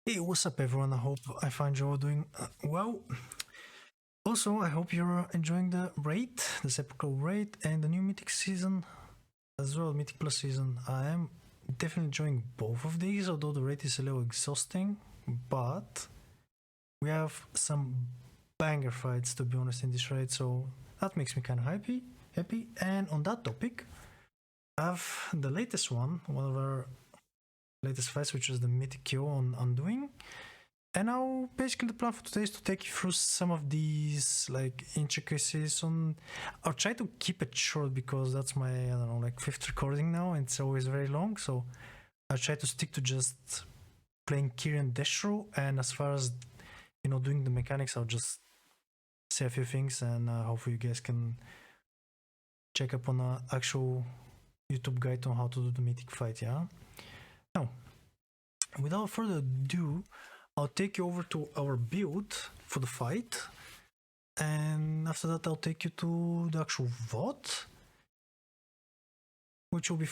Hey, what's up everyone? I hope I find you all doing well. Also, I hope you're enjoying the raid, the sepulcher raid, and the new Mythic season as well, Mythic Plus season. I am definitely enjoying both of these, although the raid is a little exhausting, but we have some banger fights, to be honest, in this raid, so that makes me kind of happy. And on that topic, I have the latest one of our latest fights, which is the Mythic Anduin. And now basically the plan for today is to take you through some of these like intricacies on. I'll try to keep it short because that's my, I don't know, like 5th recording now, and it's always very long, so I'll try to stick to just playing Kyrian Destro, and as far as, you know, doing the mechanics, I'll just say a few things, and hopefully you guys can check up on an actual YouTube guide on how to do the mythic fight, yeah? Now, without further ado, I'll take you over to our build for the fight, and after that I'll take you to the actual VOD, which will be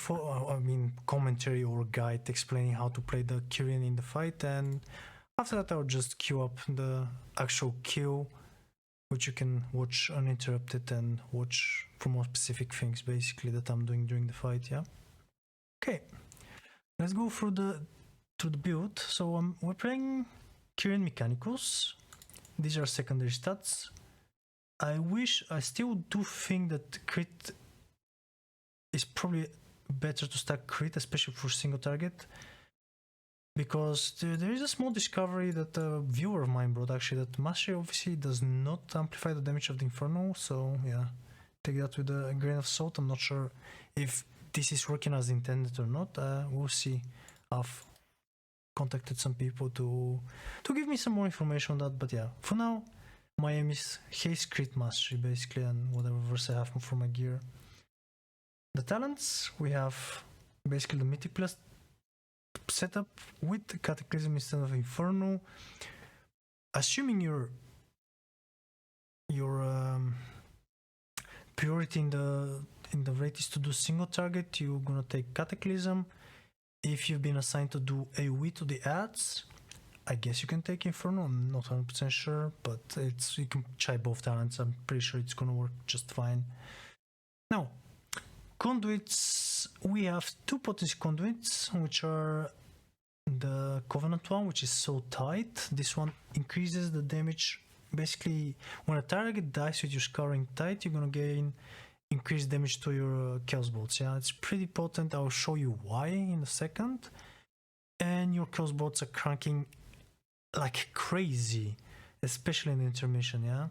commentary or guide explaining how to play the Kyrian in the fight, and after that I'll just queue up the actual kill, which you can watch uninterrupted and watch for more specific things basically that I'm doing during the fight, yeah? Okay, let's go through the build. So we're playing Kyrian Mechanicals. These are secondary stats. I still do think that crit is probably better to stack crit, especially for single target, because there is a small discovery that a viewer of mine brought actually, that Mastery obviously does not amplify the damage of the Inferno, so yeah, take that with a grain of salt. I'm not sure if this is working as intended or not. We'll see. I've contacted some people to give me some more information on that, but yeah, for now my aim is haste crit mastery basically, and whatever verse I have for my gear. The talents, we have basically the Mythic Plus setup with the Cataclysm instead of Inferno. Assuming your priority in the rate is to do single target, you're gonna take Cataclysm. If you've been assigned to do AoE to the ads, I guess you can take Inferno. I'm not 100% sure, but you can try both talents. I'm pretty sure it's gonna work just fine. Now, conduits, we have two potency conduits, which are the Covenant one, which is so tight. This one increases the damage. Basically, when a target dies with your Scouring Tide, you're gonna gain increased damage to your Chaos Bolts. Yeah, it's pretty potent. I'll show you why in a second. And your Chaos Bolts are cranking like crazy, especially in the intermission, yeah?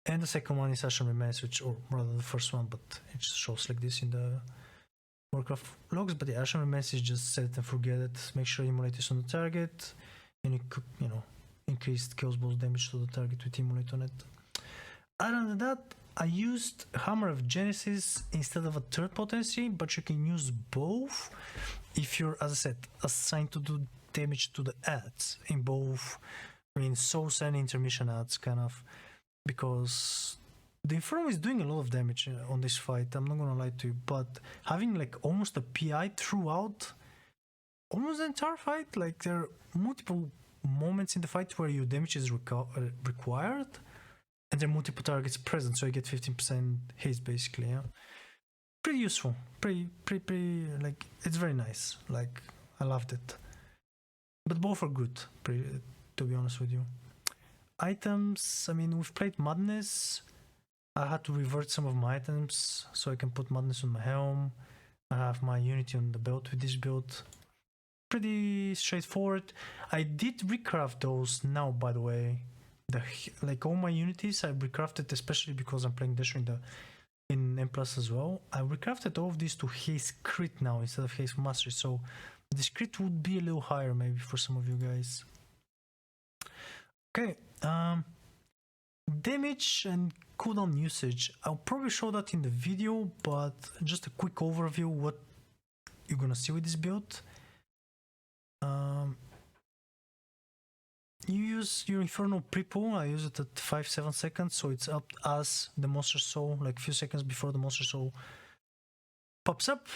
And the second one is Ashen Remains, or rather the first one, but it just shows like this in the Warcraft logs. But the Ashen Remains is just set it and forget it. Make sure Immolate is on the target, and you could, you know, increase Chaos Bolts damage to the target with Immolate on it. Other than that, I used Hammer of Genesis instead of a third potency, but you can use both if you're, as I said, assigned to do damage to the ads in both, I mean, Souls and Intermission ads, kind of, because the Inferno is doing a lot of damage on this fight, I'm not gonna lie to you, but having like almost a PI throughout almost the entire fight, like there are multiple moments in the fight where your damage is required, and there are multiple targets present, so you get 15% haste basically, yeah. Pretty useful, pretty, like, it's very nice, like, I loved it. But both are good, to be honest with you. Items, I mean, we've played Madness. I had to revert some of my items, so I can put Madness on my helm. I have my Unity on the belt with this build. Pretty straightforward. I did recraft those now, by the way. Like all my unities I recrafted, especially because I'm playing Destro in M+ as well. I recrafted all of these to haste crit now instead of haste mastery, so this crit would be a little higher maybe for some of you guys. Okay, damage and cooldown usage, I'll probably show that in the video, but just a quick overview what you're gonna see with this build. You use your Inferno pre-pull. I use it at 5-7 seconds, so it's up as the Monster Soul, like a few seconds before the Monster Soul pops up.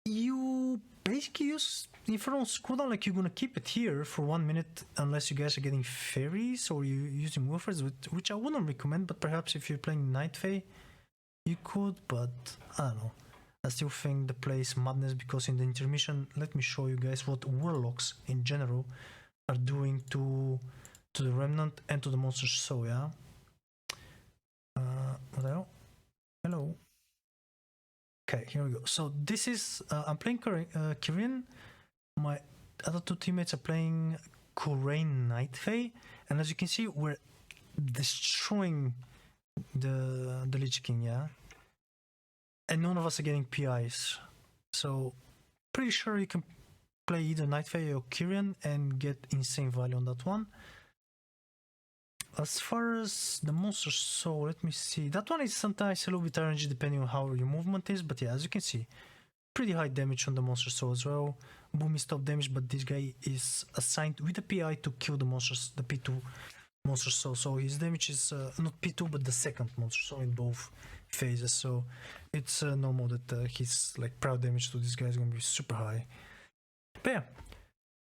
You basically use Inferno's cooldown, like you're gonna keep it here for 1 minute unless you guys are getting fairies or you're using woofers, which I wouldn't recommend, but perhaps if you're playing Night Fae, you could, but I don't know. I still think the play is madness because in the intermission, let me show you guys what Warlocks in general are doing to the Remnant and to the Monster's Soul, yeah? What the hell? Hello. Okay, here we go. So this is, I'm playing Kyrian. My other two teammates are playing Kyrian Night Fae. And as you can see, we're destroying the Lich King, yeah? And none of us are getting PIs. So, pretty sure you can play either Night Fae or Kyrian and get insane value on that one. As far as the Monster's Soul, let me see. That one is sometimes a little bit RNG depending on how your movement is, but yeah, as you can see, pretty high damage on the Monster's Soul as well. Boom is top damage, but this guy is assigned with a PI to kill the monsters, the P2 Monster's Soul. So his damage is not P2, but the second Monster's Soul in both phases. So it's normal that his like proud damage to this guy is going to be super high. But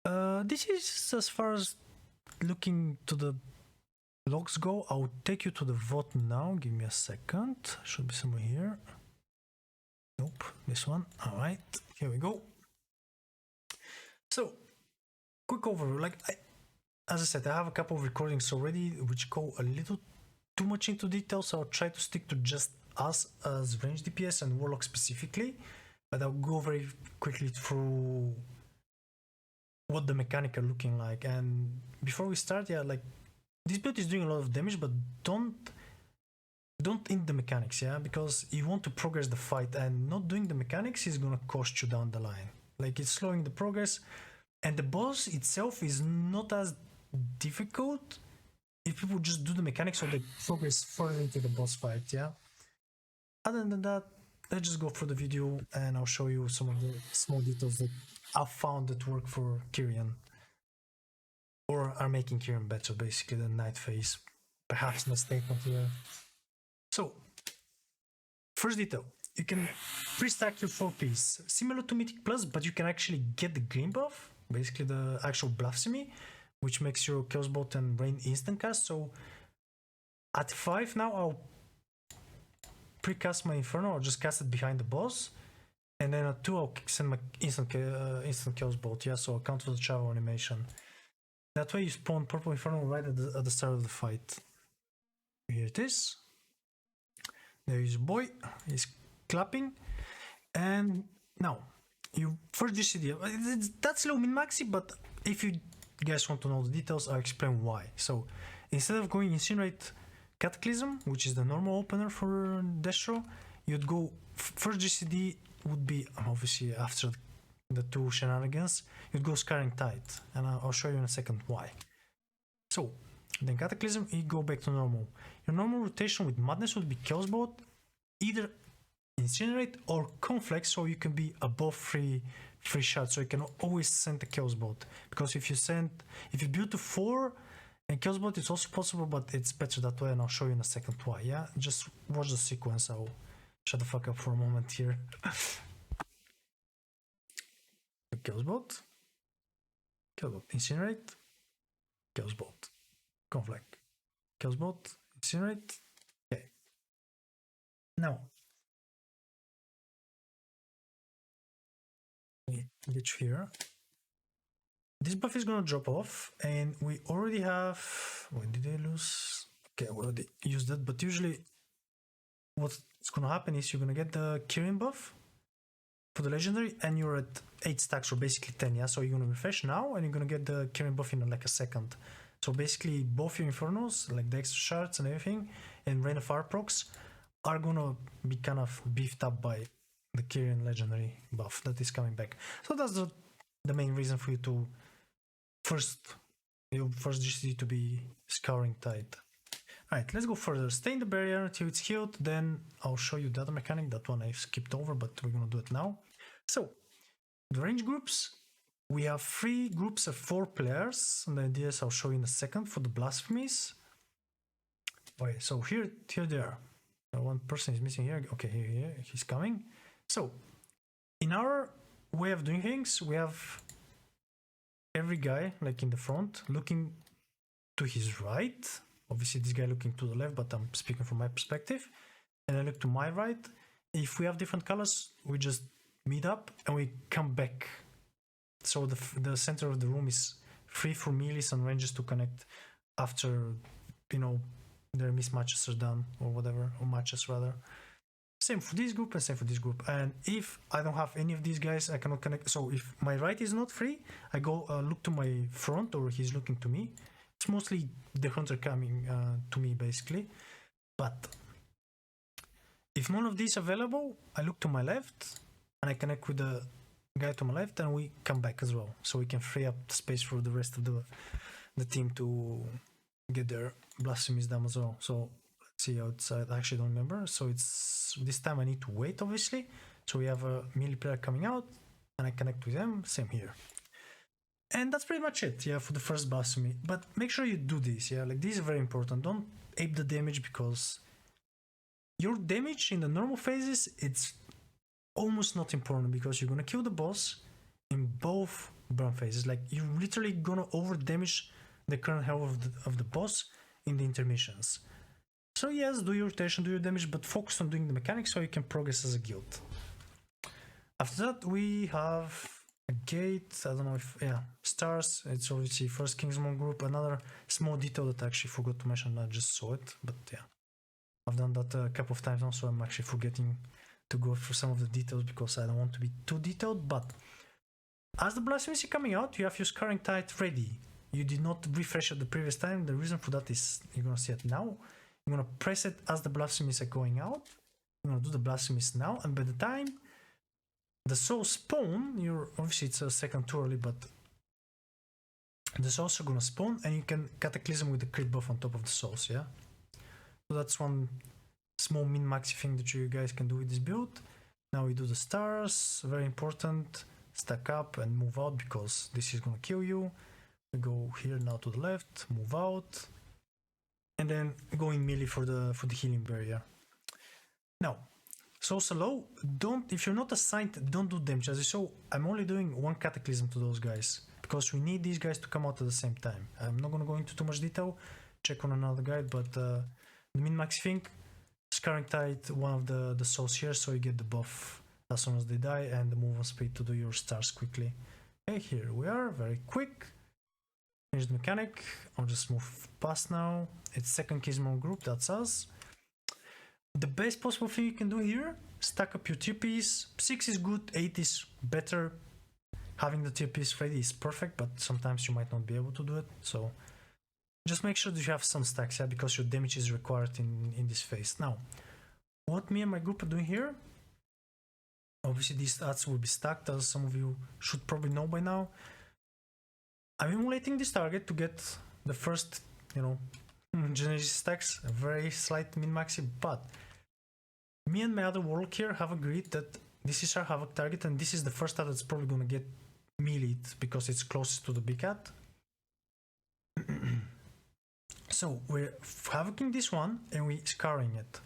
yeah, this is as far as looking to the logs go. I'll take you to the vote now. Give me a second. Should be somewhere here. Nope, this one. All right, here we go. So, quick overview. Like, as I said, I have a couple of recordings already which go a little too much into detail, so I'll try to stick to just us as range DPS and Warlock specifically, but I'll go very quickly through what the mechanics are looking like. And before we start, yeah, like, this build is doing a lot of damage, but don't end the mechanics, yeah, because you want to progress the fight, and not doing the mechanics is gonna cost you down the line. Like, it's slowing the progress, and the boss itself is not as difficult if people just do the mechanics or they progress further into the boss fight, yeah. Other than that, let's just go through the video and I'll show you some of the small details that I've found that work for Kyrian, or are making Kyrian better, basically, than Night Phase. Perhaps not statement here. So, first detail, you can pre-stack your 4-piece, similar to Mythic Plus, but you can actually get the green buff, basically the actual Blasphemy, which makes your Chaos Bolt and Rain instant cast. So, at 5 now, I'll pre-cast my Inferno, I'll just cast it behind the boss, and then at 2 I'll send my instant Chaos Bolt, yeah, so I'll count for the travel animation. That way you spawn purple Inferno right at the start of the fight. Here it is. There is a boy, he's clapping, and now you first GCD. That's a little min-maxy, but if you guys want to know the details, I'll explain why. So instead of going Incinerate Cataclysm, which is the normal opener for Destro, you'd go first GCD would be obviously after the two shenanigans, you'd go Scarring Tide, and I'll show you in a second why. So then Cataclysm, you go back to normal. Your normal rotation with Madness would be Chaos Bolt, either Incinerate or Conflex, so you can be above 3 shots, so you can always send the Chaos Bolt. Because if you build to 4 and Chaos Bolt, it's also possible, but it's better that way, and I'll show you in a second why, yeah? Just watch the sequence, I'll shut the fuck up for a moment here. Chaos Bolt, Incinerate, Chaos Bolt, Conflict, Chaos Bolt, Incinerate. Okay. Now, glitch here. This buff is gonna drop off, and we already have. When did I lose? Okay, we already used that, but usually what's gonna happen is you're gonna get the Kyrian buff for the legendary, and you're at 8 stacks, or basically 10, yeah? So you're gonna refresh now, and you're gonna get the Kyrian buff in like a second. So basically, both your Infernos, like the extra shards and everything, and Rain of Fire procs, are gonna be kind of beefed up by the Kyrian legendary buff that is coming back. So that's the main reason for you to first GCD to be Scouring Tide. Alright, let's go further. Stay in the barrier until it's healed, then I'll show you the other mechanic. That one I skipped over, but we're gonna do it now. So, the range groups, we have 3 groups of 4 players, and the idea is I'll show you in a second for the Blasphemies. Okay, so here they are. One person is missing here. Okay, here he's coming. So, in our way of doing things, we have every guy like in the front looking to his right. Obviously this guy looking to the left, but I'm speaking from my perspective. And I look to my right. If we have different colors, we just meet up and we come back. So the center of the room is free for melees and ranges to connect after, you know, their mismatches are done or whatever, or matches rather. Same for this group and same for this group. And if I don't have any of these guys, I cannot connect. So if my right is not free, I go look to my front, or he's looking to me. It's mostly the hunter coming to me basically. But if none of these available, I look to my left and I connect with the guy to my left, and we come back as well. So we can free up the space for the rest of the team to get their blasphemies done as well. So let's see outside. I actually don't remember. So it's this time I need to wait, obviously. So we have a melee player coming out and I connect with them. Same here. And that's pretty much it, yeah, for the first blasphemy. But make sure you do this, yeah, like this is very important. Don't ape the damage, because your damage in the normal phases, it's almost not important, because you're gonna kill the boss in both burn phases. Like you're literally gonna over damage the current health of the boss in the intermissions. So yes, do your rotation, do your damage, but focus on doing the mechanics so you can progress as a guild. After that we have a gate. I don't know if, yeah, stars. It's obviously first Kingsman group. Another small detail that I actually forgot to mention. I just saw it, but yeah, I've done that a couple of times now, so I'm actually forgetting to go through some of the details because I don't want to be too detailed. But as the blasphemies are coming out, you have your scarring tide ready. You did not refresh it the previous time. The reason for that is you're gonna see it now. You're gonna press it as the blasphemies are going out. You're gonna do the blasphemies now, and by the time the souls spawn, you're obviously it's a second too early, but the souls are gonna spawn, and you can cataclysm with the crit buff on top of the souls, yeah? So that's one small min-maxy thing that you guys can do with this build. Now we do the stars, very important. Stack up and move out, because this is gonna kill you. We go here now to the left, move out, and then go in melee for the healing barrier. Now, souls are low. If you're not assigned, don't do damage. As you saw, I'm only doing one cataclysm to those guys, because we need these guys to come out at the same time. I'm not gonna go into too much detail. Check on another guide, but the min-max thing, scarring tide, one of the souls here, so you get the buff as soon as they die, and the movement speed to do your stars quickly. Okay, here we are, very quick. Here's the mechanic. I'll just move past now. It's second Kismon group, that's us. The best possible thing you can do here, stack up your tier piece. 6 is good, 8 is better. Having the tier piece ready is perfect, but sometimes you might not be able to do it. So just make sure that you have some stacks, yeah, because your damage is required in this phase. Now, what me and my group are doing here, obviously these stats will be stacked, as some of you should probably know by now. I'm emulating this target to get the first, you know, Genesis stacks, a very slight min-maxi, but me and my other Warlock here have agreed that this is our Havoc target, and this is the first stat that's probably gonna get meleeed because it's closest to the big cat. So we're Havocing this one and we're scarring it.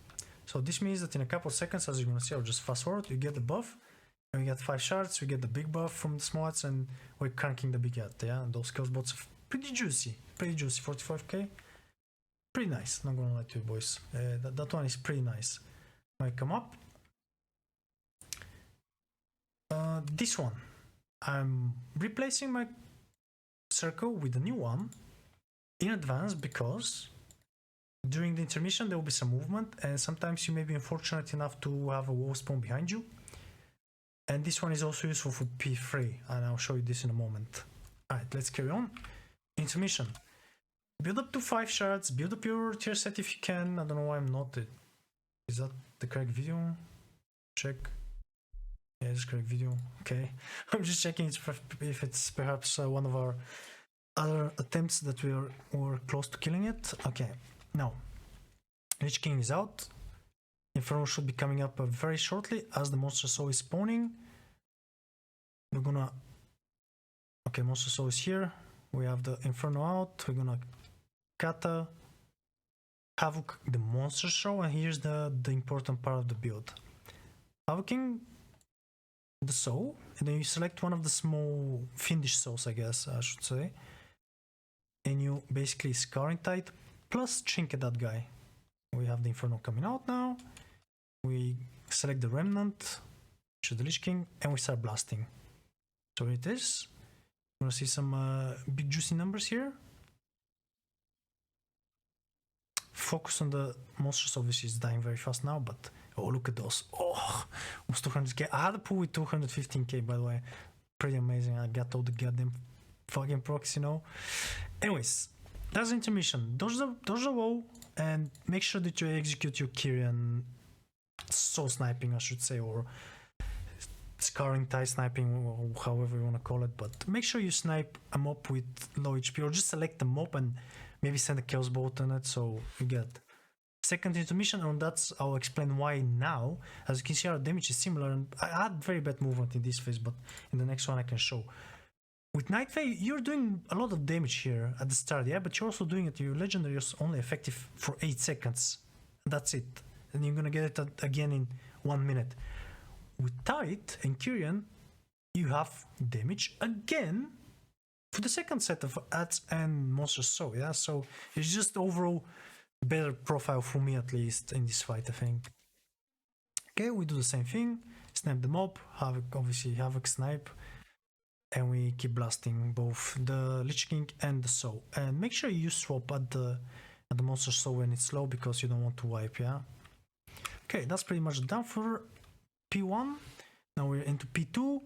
So this means that in a couple of seconds, as you're gonna see, I'll just fast forward, you get the buff, and we get 5 shards, we get the big buff from the smarts, and we're cranking the big cat, yeah? And those skills bots are pretty juicy, 45k. Pretty nice, not gonna lie to you boys. That one is pretty nice. I come up. This one, I'm replacing my circle with a new one in advance, because during the intermission there will be some movement, and sometimes you may be unfortunate enough to have a wall spawn behind you. And this one is also useful for P3, and I'll show you this in a moment. Alright, let's carry on. Intermission. Build up to 5 shards, build up your tier set if you can. I don't know why I'm not. Is that the correct video? Check. Yeah, it's correct video. Okay. I'm just checking if it's perhaps one of our other attempts that we were close to killing it. Okay. Now, Lich King is out. Inferno should be coming up very shortly as the Monster Soul is spawning. We're gonna... Okay, Monster Soul is here. We have the Inferno out. We're gonna Kata, Havoc the Monster Soul, and here's the important part of the build. Havocing the Soul and then you select one of the small fiendish souls, I guess I should say, and you basically Scarring Tide plus Trinket that guy. We have the Inferno coming out now. We select the Remnant, which is the Lich King, and we start blasting. So here it is. We're gonna see some big juicy numbers here. Focus on the monsters, obviously it's dying very fast now, but oh, look at those. Oh, almost 200k. I had a pool with 215k, by the way. Pretty amazing. I got all the goddamn fucking procs, you know. Anyways, that's intermission. Dodge the wall and make sure that you execute your Kyrian soul sniping, I should say, or Scarring Tide sniping, or however you want to call it. But make sure you snipe a mob with low HP, or just select the mob and maybe send a Chaos Bolt on it, so you get second intermission, and that's I'll explain why now. As you can see, our damage is similar, and I had very bad movement in this phase, but in the next one I can show. With Night Fae, you're doing a lot of damage here at the start, yeah, but you're also doing it. Your legendary is only effective for 8 seconds. That's it. And you're gonna get it again in 1 minute. With Tide and Kyrian, you have damage again for the second set of ads and monsters, so yeah, so it's just overall better profile for me, at least in this fight, I think. Okay, we do the same thing, snipe the mob, Havoc, obviously Havoc snipe, and we keep blasting both the Lich King and the Soul. And make sure you swap at the monster Soul when it's low, because you don't want to wipe, yeah. Okay, that's pretty much done for P1. Now we're into P2.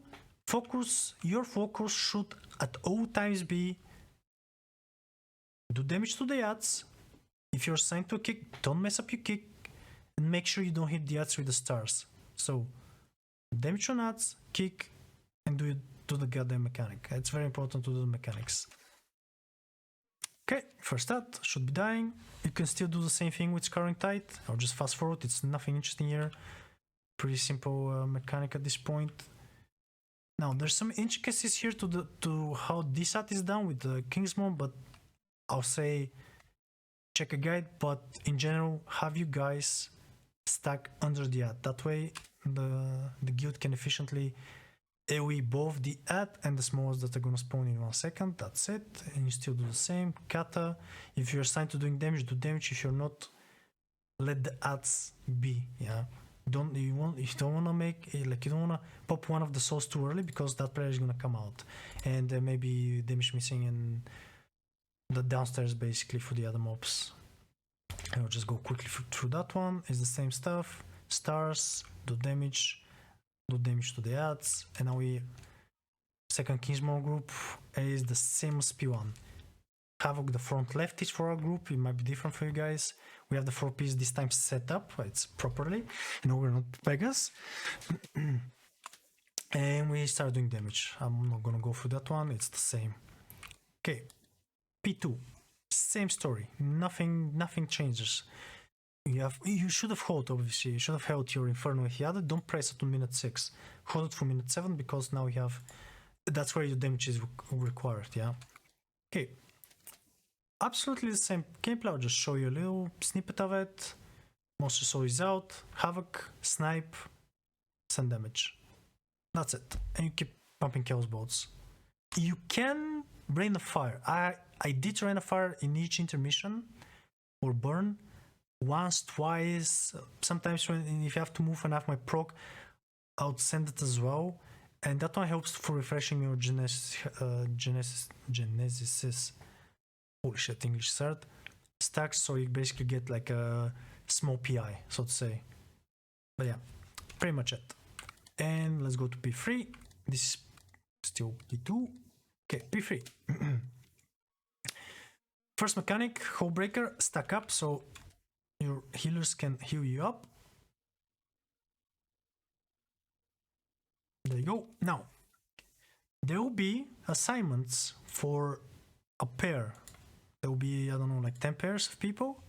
Focus, your focus should at all times be do damage to the ads. If you're assigned to a kick, don't mess up your kick, and make sure you don't hit the ads with the stars. So damage on ads, kick, and do the goddamn mechanic. It's very important to do the mechanics. Okay, first ad should be dying. You can still do the same thing with Scarring Tide, or just fast forward. It's nothing interesting here. Pretty simple mechanic at this point. Now there's some intricacies here to how this ad is done with the Kingsmon, but I'll say check a guide. But in general, have you guys stack under the ad. That way the guild can efficiently AoE both the ad and the small ones that are gonna spawn in 1 second. That's it. And you still do the same. Kata, if you're assigned to doing damage, do damage. If you're not, let the ads be. Yeah. If you don't wanna make you don't wanna pop one of the souls too early, because that player is gonna come out and maybe damage missing in the downstairs basically for the other mobs. I'll just go quickly through that one. It's the same stuff. Stars, do damage to the ads, and now we second Kingsmore group is the same as P1. Havoc, the front left is for our group. It might be different for you guys. We have the 4 piece this time set up. It's properly. No, we're not beggars. And we start doing damage. I'm not gonna go through that one. It's the same. Okay. P2. Same story. Nothing changes. You should have held, obviously. You should have held your Inferno if you had it. Don't press it on minute 6. Hold it for minute 7, because now you have. That's where your damage is required. Yeah. Okay. Absolutely the same gameplay. I'll just show you a little snippet of it. Monster Soul is out. Havoc, snipe, send damage. That's it. And you keep pumping Chaos Bolts. You can Rain of Fire. I did Rain of Fire in each intermission or burn. Once, twice. Sometimes if you have to move and have my proc, I'll send it as well. And that one helps for refreshing your Genesis. Holy shit, English third stacks, so you basically get like a small PI, so to say. But yeah, pretty much it. And let's go to P3. This is still P2. Okay, P3. First mechanic, Hullbreaker, stack up so your healers can heal you up. There you go. Now, there will be assignments for a pair. There will be, I don't know, like 10 pairs of people.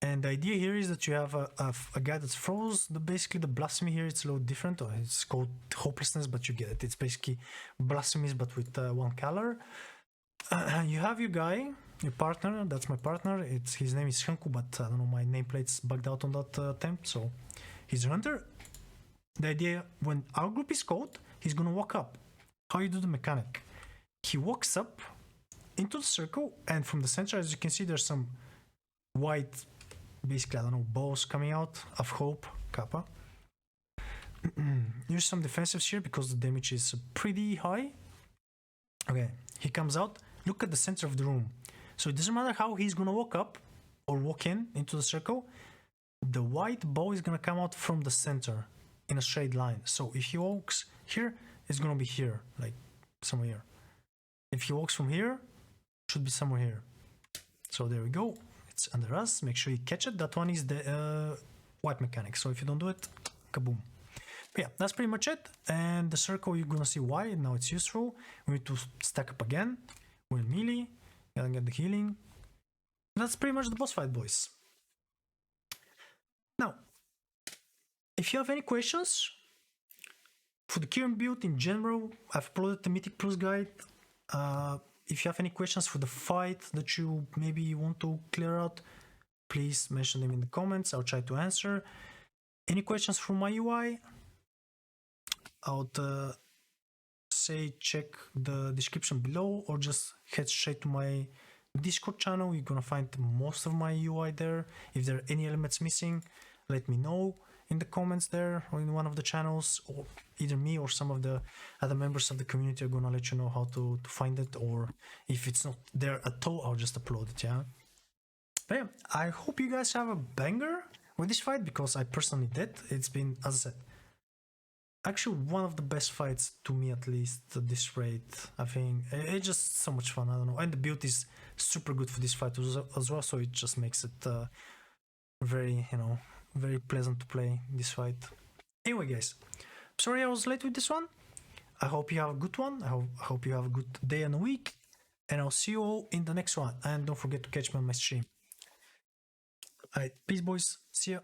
And the idea here is that you have a guy that's froze. Basically, the blasphemy here, it's a little different. Or it's called hopelessness, but you get it. It's basically blasphemies, but with one color. You have your guy, your partner. That's my partner. His name is Shanku, but I don't know, my nameplate's bugged out on that attempt. So he's a hunter. The idea, when our group is called, he's gonna walk up. How you do the mechanic? He walks up into the circle, and from the center, as you can see, there's some white, basically, I don't know, balls coming out of hope, Kappa. Use some defensives here because the damage is pretty high. Okay, he comes out. Look at the center of the room. So it doesn't matter how he's gonna walk up or walk into the circle. The white ball is gonna come out from the center in a straight line. So if he walks here, it's gonna be here, like somewhere here. If he walks from here, it should be somewhere here. So there we go. It's under us. Make sure you catch it. That one is the white mechanic. So if you don't do it, kaboom. But yeah, that's pretty much it. And the circle, you're gonna see why now it's useful. We need to stack up again. We're melee. Gotta get the healing. That's pretty much the boss fight, boys. Now, if you have any questions for the Kyrian build in general, I've uploaded the Mythic Plus guide. If you have any questions for the fight that you maybe want to clear out, please mention them in the comments. I'll try to answer. Any questions from my UI? I would say check the description below or just head straight to my Discord channel. You're gonna find most of my UI there. If there are any elements missing, let me know in the comments there or in one of the channels, or either me or some of the other members of the community are gonna let you know how to find it, or if it's not there at all, I'll just upload it, yeah? But yeah, I hope you guys have a banger with this fight, because I personally did. It's been, as I said, actually one of the best fights to me, at least at this rate. I think it's just so much fun. I don't know, and the build is super good for this fight as well, so it just makes it very, you know, very pleasant to play this fight. Anyway, guys, sorry I was late with this one. I hope you have a good one. I hope you have a good day and a week, and I'll see you all in the next one. And don't forget to catch me on my stream. Alright, peace, boys. See ya.